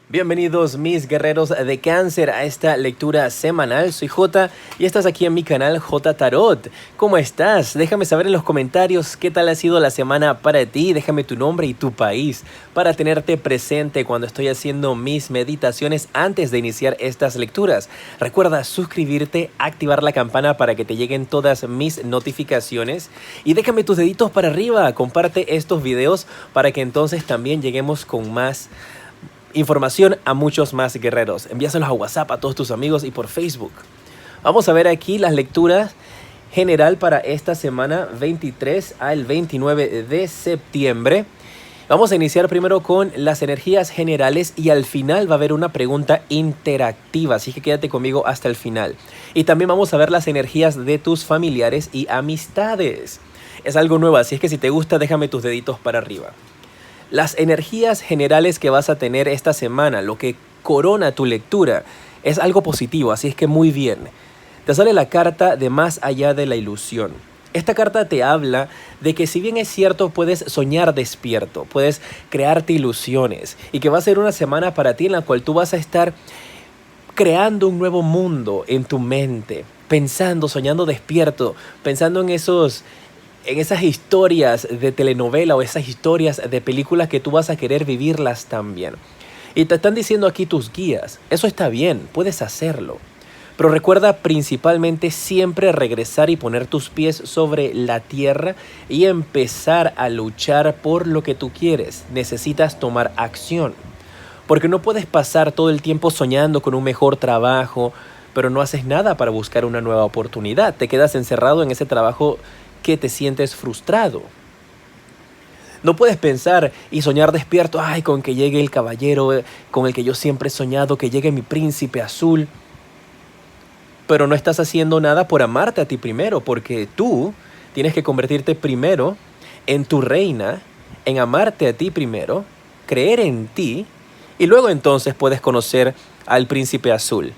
Bienvenidos mis guerreros de cáncer a esta lectura semanal. Soy J y estás aquí en mi canal J Tarot. ¿Cómo estás? Déjame saber en los comentarios qué tal ha sido la semana para ti. Déjame tu nombre y tu país para tenerte presente cuando estoy haciendo mis meditaciones antes de iniciar estas lecturas. Recuerda suscribirte, activar la campana para que te lleguen todas mis notificaciones y déjame tus deditos para arriba. Comparte estos videos para que entonces también lleguemos con más información a muchos más guerreros. Envíaselos a WhatsApp a todos tus amigos y por Facebook. Vamos a ver aquí las lecturas general para esta semana 23 al 29 de septiembre. Vamos a iniciar primero con las energías generales y al final va a haber una pregunta interactiva, así que quédate conmigo hasta el final. Y también vamos a ver las energías de tus familiares y amistades. Es algo nuevo, así es que si te gusta déjame tus deditos para arriba. Las energías generales que vas a tener esta semana, lo que corona tu lectura, es algo positivo, así es que muy bien. Te sale la carta de más allá de la ilusión. Esta carta te habla de que si bien es cierto puedes soñar despierto, puedes crearte ilusiones y que va a ser una semana para ti en la cual tú vas a estar creando un nuevo mundo en tu mente, pensando, soñando despierto, pensando en esas historias de telenovela o esas historias de películas que tú vas a querer vivirlas también. Y te están diciendo aquí tus guías, eso está bien, puedes hacerlo. Pero recuerda principalmente siempre regresar y poner tus pies sobre la tierra y empezar a luchar por lo que tú quieres. Necesitas tomar acción. Porque no puedes pasar todo el tiempo soñando con un mejor trabajo, pero no haces nada para buscar una nueva oportunidad. Te quedas encerrado en ese trabajo que te sientes frustrado. No puedes pensar y soñar despierto, ay, con que llegue el caballero con el que yo siempre he soñado, que llegue mi príncipe azul. Pero no estás haciendo nada por amarte a ti primero, porque tú tienes que convertirte primero en tu reina, en amarte a ti primero, creer en ti, y luego entonces puedes conocer al príncipe azul.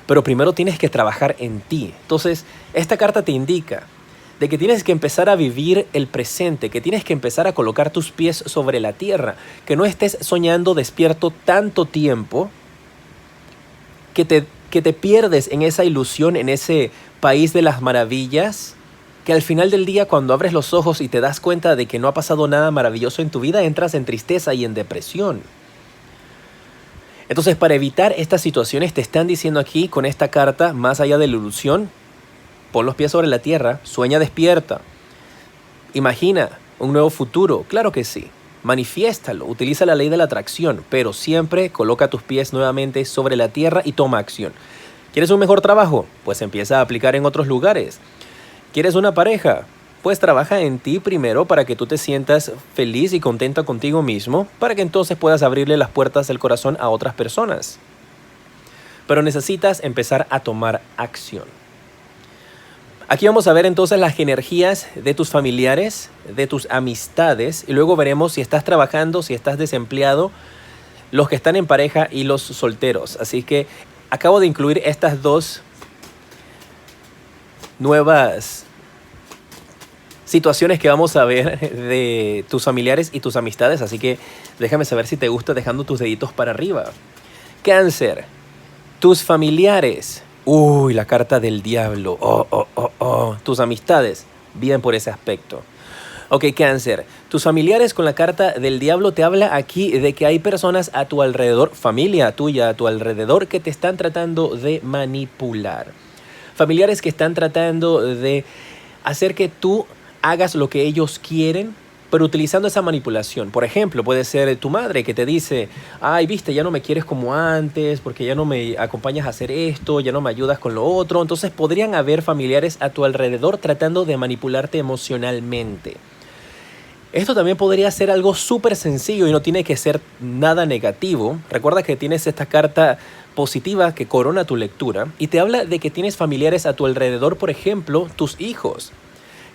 Pero primero tienes que trabajar en ti. Entonces, esta carta te indica de que tienes que empezar a vivir el presente, que tienes que empezar a colocar tus pies sobre la tierra, que no estés soñando despierto tanto tiempo que te pierdes en esa ilusión, en ese país de las maravillas, que al final del día cuando abres los ojos y te das cuenta de que no ha pasado nada maravilloso en tu vida, entras en tristeza y en depresión. Entonces, para evitar estas situaciones, te están diciendo aquí con esta carta, más allá de la ilusión, pon los pies sobre la tierra, sueña despierta. Imagina un nuevo futuro, claro que sí. Manifiéstalo, utiliza la ley de la atracción, pero siempre coloca tus pies nuevamente sobre la tierra y toma acción. ¿Quieres un mejor trabajo? Pues empieza a aplicar en otros lugares. ¿Quieres una pareja? Pues trabaja en ti primero para que tú te sientas feliz y contenta contigo mismo, para que entonces puedas abrirle las puertas del corazón a otras personas. Pero necesitas empezar a tomar acción. Aquí vamos a ver entonces las energías de tus familiares, de tus amistades, y luego veremos si estás trabajando, si estás desempleado, los que están en pareja y los solteros. Así que acabo de incluir estas dos nuevas situaciones que vamos a ver de tus familiares y tus amistades, así que déjame saber si te gusta dejando tus deditos para arriba. Cáncer, tus familiares. Uy, la carta del diablo. Tus amistades, bien por ese aspecto. Ok, Cáncer. Tus familiares con la carta del diablo te habla aquí de que hay personas a tu alrededor, familia tuya a tu alrededor, que te están tratando de manipular. Familiares que están tratando de hacer que tú hagas lo que ellos quieren, pero utilizando esa manipulación. Por ejemplo, puede ser tu madre que te dice, ay, viste, ya no me quieres como antes, porque ya no me acompañas a hacer esto, ya no me ayudas con lo otro. Entonces podrían haber familiares a tu alrededor tratando de manipularte emocionalmente. Esto también podría ser algo súper sencillo y no tiene que ser nada negativo. Recuerda que tienes esta carta positiva que corona tu lectura y te habla de que tienes familiares a tu alrededor, por ejemplo, tus hijos,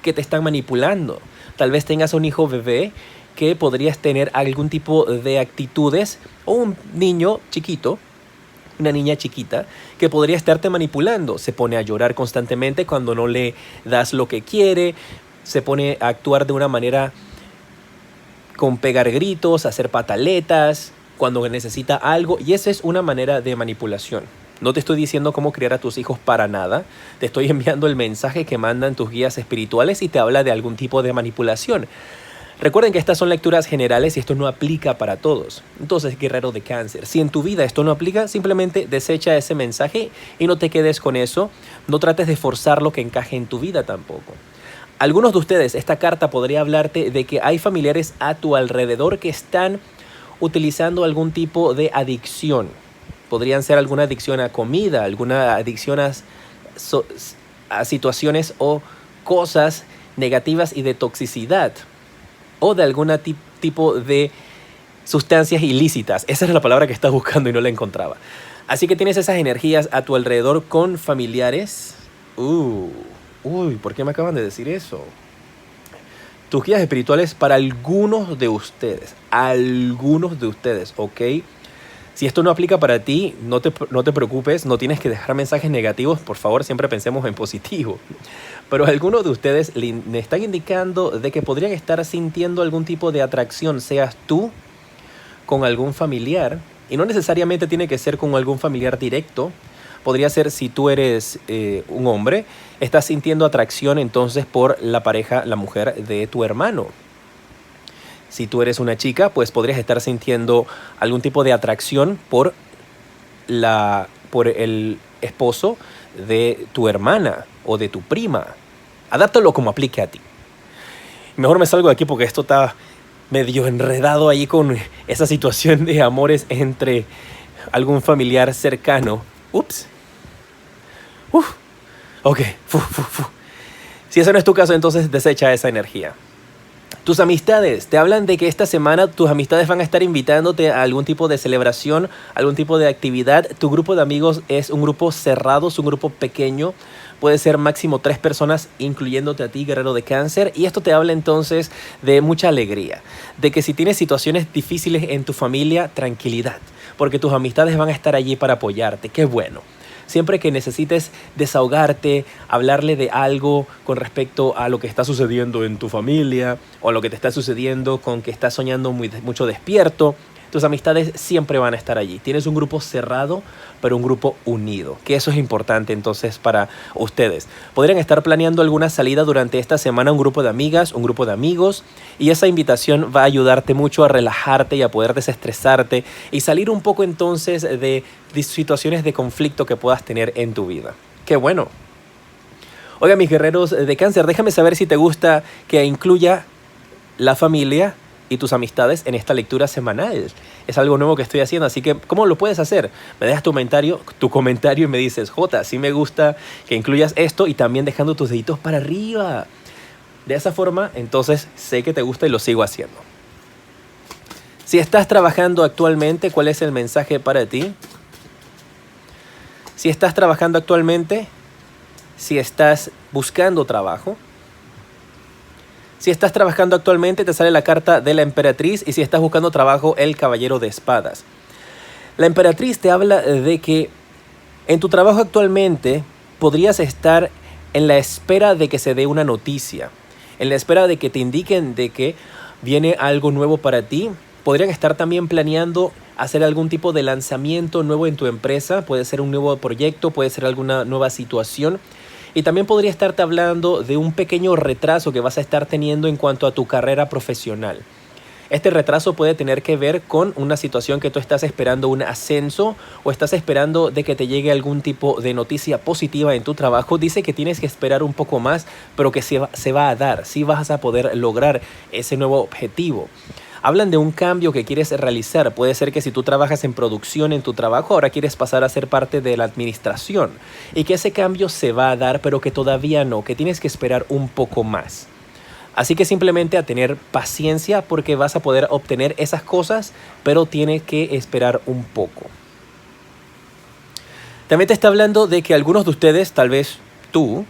que te están manipulando. Tal vez tengas un hijo bebé que podrías tener algún tipo de actitudes o un niño chiquito, una niña chiquita que podría estarte manipulando. Se pone a llorar constantemente cuando no le das lo que quiere, se pone a actuar de una manera con pegar gritos, hacer pataletas, cuando necesita algo, y esa es una manera de manipulación. No te estoy diciendo cómo criar a tus hijos para nada, te estoy enviando el mensaje que mandan tus guías espirituales y te habla de algún tipo de manipulación. Recuerden que estas son lecturas generales y esto no aplica para todos. Entonces, guerrero de Cáncer, si en tu vida esto no aplica, simplemente desecha ese mensaje y no te quedes con eso. No trates de forzar lo que encaje en tu vida tampoco. Algunos de ustedes, esta carta podría hablarte de que hay familiares a tu alrededor que están utilizando algún tipo de adicción. Podrían ser alguna adicción a comida, alguna adicción a situaciones o cosas negativas y de toxicidad, o de algún tipo de sustancias ilícitas. Esa era la palabra que estás buscando y no la encontraba. Así que tienes esas energías a tu alrededor con familiares. Uy, ¿por qué me acaban de decir eso? Tus guías espirituales para algunos de ustedes, ¿ok? Si esto no aplica para ti, no te preocupes, no tienes que dejar mensajes negativos, por favor, siempre pensemos en positivo. Pero algunos de ustedes me están indicando de que podrían estar sintiendo algún tipo de atracción, seas tú con algún familiar, y no necesariamente tiene que ser con algún familiar directo. Podría ser si tú eres un hombre, estás sintiendo atracción entonces por la pareja, la mujer de tu hermano. Si tú eres una chica, pues podrías estar sintiendo algún tipo de atracción por el esposo de tu hermana o de tu prima. Adáptalo como aplique a ti. Mejor me salgo de aquí porque esto está medio enredado ahí con esa situación de amores entre algún familiar cercano. Ups. Ok. Si ese no es tu caso, entonces desecha esa energía. Tus amistades te hablan de que esta semana tus amistades van a estar invitándote a algún tipo de celebración, algún tipo de actividad. Tu grupo de amigos es un grupo cerrado, es un grupo pequeño. Puede ser máximo 3 personas, incluyéndote a ti, guerrero de Cáncer. Y esto te habla entonces de mucha alegría. De que si tienes situaciones difíciles en tu familia, tranquilidad. Porque tus amistades van a estar allí para apoyarte. ¡Qué bueno! Siempre que necesites desahogarte, hablarle de algo con respecto a lo que está sucediendo en tu familia o a lo que te está sucediendo con que estás soñando mucho despierto, tus amistades siempre van a estar allí. Tienes un grupo cerrado, pero un grupo unido, que eso es importante entonces para ustedes. Podrían estar planeando alguna salida durante esta semana, un grupo de amigas, un grupo de amigos, y esa invitación va a ayudarte mucho a relajarte y a poder desestresarte y salir un poco entonces de situaciones de conflicto que puedas tener en tu vida. ¡Qué bueno! Oiga, mis guerreros de Cáncer, déjame saber si te gusta que incluya la familia y tus amistades en esta lectura semanal. Es algo nuevo que estoy haciendo, así que ¿cómo lo puedes hacer? Me dejas tu comentario y me dices, Jota, sí me gusta que incluyas esto, y también dejando tus deditos para arriba. De esa forma, entonces sé que te gusta y lo sigo haciendo. Si estás trabajando actualmente, ¿cuál es el mensaje para ti? Si estás trabajando actualmente, si estás buscando trabajo. Si estás trabajando actualmente, te sale la carta de la Emperatriz, y si estás buscando trabajo, el Caballero de Espadas. La Emperatriz te habla de que en tu trabajo actualmente podrías estar en la espera de que se dé una noticia, en la espera de que te indiquen de que viene algo nuevo para ti. Podrían estar también planeando hacer algún tipo de lanzamiento nuevo en tu empresa. Puede ser un nuevo proyecto, puede ser alguna nueva situación. Y también podría estarte hablando de un pequeño retraso que vas a estar teniendo en cuanto a tu carrera profesional. Este retraso puede tener que ver con una situación que tú estás esperando un ascenso, o estás esperando de que te llegue algún tipo de noticia positiva en tu trabajo. Dice que tienes que esperar un poco más, pero que se va a dar. Sí vas a poder lograr ese nuevo objetivo. Hablan de un cambio que quieres realizar. Puede ser que si tú trabajas en producción en tu trabajo, ahora quieres pasar a ser parte de la administración. Y que ese cambio se va a dar, pero que todavía no, que tienes que esperar un poco más. Así que simplemente a tener paciencia, porque vas a poder obtener esas cosas, pero tienes que esperar un poco. También te está hablando de que algunos de ustedes, tal vez tú,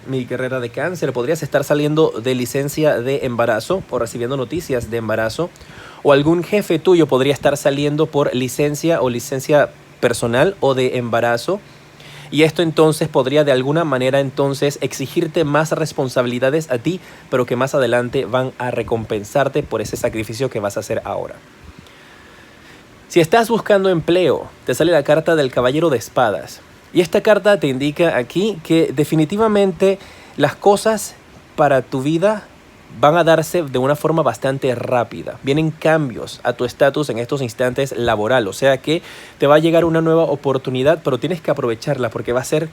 mi guerrera de Cáncer, podrías estar saliendo de licencia de embarazo o recibiendo noticias de embarazo, o algún jefe tuyo podría estar saliendo por licencia o licencia personal o de embarazo, y esto entonces podría de alguna manera entonces exigirte más responsabilidades a ti, pero que más adelante van a recompensarte por ese sacrificio que vas a hacer ahora. Si estás buscando empleo, te sale la carta del Caballero de Espadas. Y esta carta te indica aquí que definitivamente las cosas para tu vida van a darse de una forma bastante rápida. Vienen cambios a tu estatus en estos instantes laboral. O sea que te va a llegar una nueva oportunidad, pero tienes que aprovecharla porque va a ser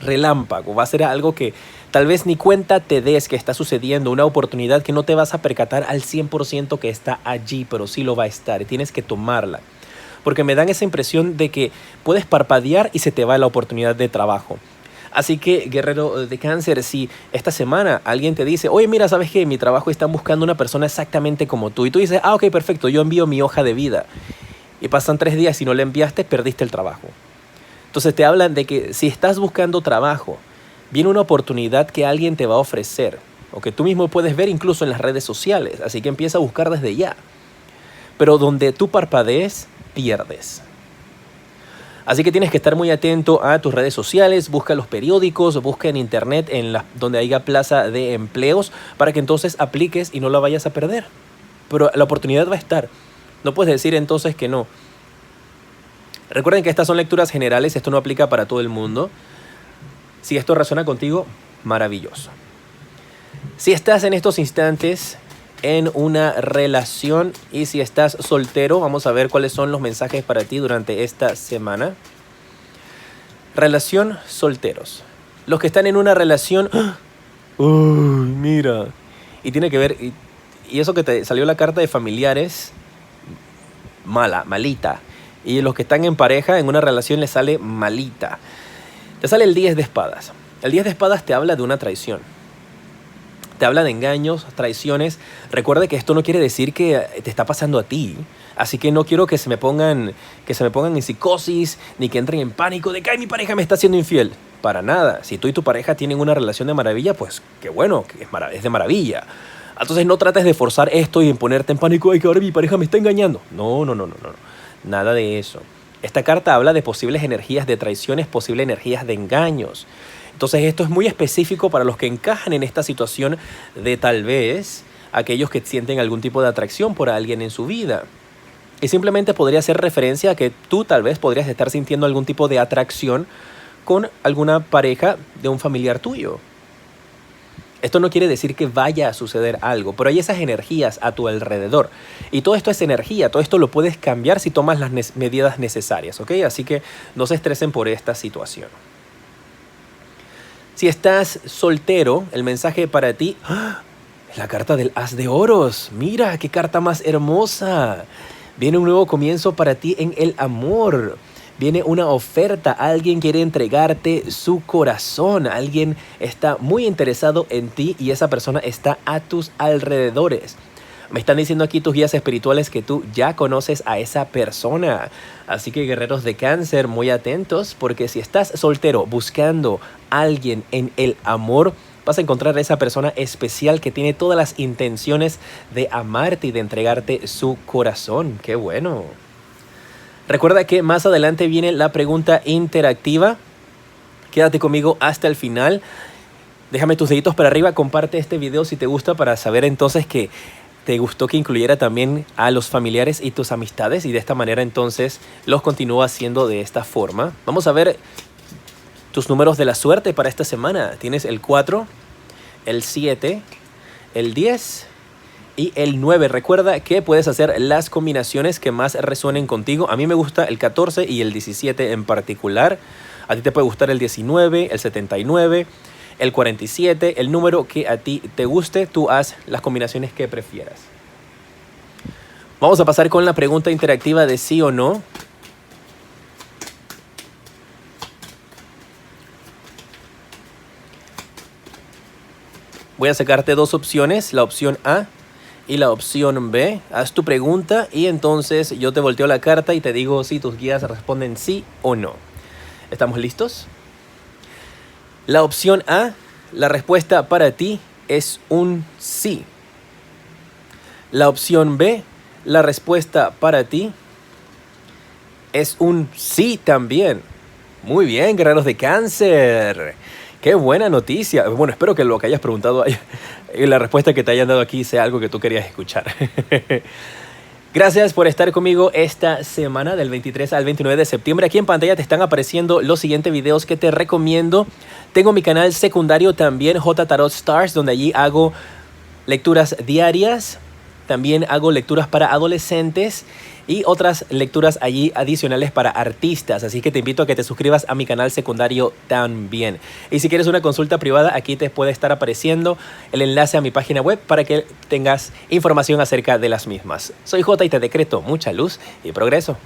relámpago. Va a ser algo que tal vez ni cuenta te des que está sucediendo. Una oportunidad que no te vas a percatar al 100% que está allí, pero sí lo va a estar. Y tienes que tomarla. Porque me dan esa impresión de que puedes parpadear y se te va la oportunidad de trabajo. Así que, guerrero de Cáncer, si esta semana alguien te dice, oye, mira, ¿sabes qué? En mi trabajo están buscando una persona exactamente como tú. Y tú dices, ok, perfecto, yo envío mi hoja de vida. Y pasan 3 días y no la enviaste, perdiste el trabajo. Entonces te hablan de que si estás buscando trabajo, viene una oportunidad que alguien te va a ofrecer. O que tú mismo puedes ver incluso en las redes sociales. Así que empieza a buscar desde ya. Pero donde tú parpadees, pierdes. Así que tienes que estar muy atento a tus redes sociales, busca los periódicos, busca en internet donde haya plaza de empleos para que entonces apliques y no la vayas a perder. Pero la oportunidad va a estar. No puedes decir entonces que no. Recuerden que estas son lecturas generales, esto no aplica para todo el mundo. Si esto resuena contigo, maravilloso. Si estás en estos instantes en una relación y si estás soltero, vamos a ver cuáles son los mensajes para ti durante esta semana. Relación, solteros. Los que están en una relación, uy, mira, y tiene que ver, y eso que te salió la carta de familiares, malita. Y los que están en pareja, en una relación, les sale malita. Te sale el 10 de espadas. El 10 de espadas te habla de una traición. Te habla de engaños, traiciones. Recuerda que esto no quiere decir que te está pasando a ti. Así que no quiero que se me pongan en psicosis, ni que entren en pánico de que ay, mi pareja me está siendo infiel. Para nada. Si tú y tu pareja tienen una relación de maravilla, pues qué bueno, que es de maravilla. Entonces no trates de forzar esto y en ponerte en pánico, ay, que ahora mi pareja me está engañando. No. Nada de eso. Esta carta habla de posibles energías de traiciones, posibles energías de engaños. Entonces esto es muy específico para los que encajan en esta situación de tal vez aquellos que sienten algún tipo de atracción por alguien en su vida. Y simplemente podría hacer referencia a que tú tal vez podrías estar sintiendo algún tipo de atracción con alguna pareja de un familiar tuyo. Esto no quiere decir que vaya a suceder algo, pero hay esas energías a tu alrededor. Y todo esto es energía, todo esto lo puedes cambiar si tomas las medidas necesarias, ¿ok? Así que no se estresen por esta situación. Si estás soltero, el mensaje para ti es la carta del As de Oros. Mira, qué carta más hermosa. Viene un nuevo comienzo para ti en el amor. Viene una oferta, alguien quiere entregarte su corazón, alguien está muy interesado en ti y esa persona está a tus alrededores. Me están diciendo aquí tus guías espirituales que tú ya conoces a esa persona. Así que guerreros de Cáncer, muy atentos porque si estás soltero buscando a alguien en el amor, vas a encontrar a esa persona especial que tiene todas las intenciones de amarte y de entregarte su corazón. ¡Qué bueno! Recuerda que más adelante viene la pregunta interactiva. Quédate conmigo hasta el final. Déjame tus deditos para arriba. Comparte este video si te gusta para saber entonces que te gustó que incluyera también a los familiares y tus amistades. Y de esta manera entonces los continúo haciendo de esta forma. Vamos a ver tus números de la suerte para esta semana. Tienes el 4, el 7, el 10 y el 9. Recuerda que puedes hacer las combinaciones que más resuenen contigo. A mí me gusta el 14 y el 17 en particular. A ti te puede gustar el 19, el 79, el 47. El número que a ti te guste, tú haz las combinaciones que prefieras. Vamos a pasar con la pregunta interactiva de sí o no. Voy a sacarte dos opciones, la opción A y la opción B. Haz tu pregunta y entonces yo te volteo la carta y te digo si tus guías responden sí o no. ¿Estamos listos? La opción A, la respuesta para ti es un sí. La opción B, la respuesta para ti es un sí también. Muy bien, guerreros de Cáncer. ¡Qué buena noticia! Bueno, espero que lo que hayas preguntado y la respuesta que te hayan dado aquí sea algo que tú querías escuchar. Gracias por estar conmigo esta semana del 23 al 29 de septiembre. Aquí en pantalla te están apareciendo los siguientes videos que te recomiendo. Tengo mi canal secundario también, J Tarot Stars, donde allí hago lecturas diarias. También hago lecturas para adolescentes y otras lecturas allí adicionales para artistas. Así que te invito a que te suscribas a mi canal secundario también. Y si quieres una consulta privada, aquí te puede estar apareciendo el enlace a mi página web para que tengas información acerca de las mismas. Soy J y te decreto mucha luz y progreso.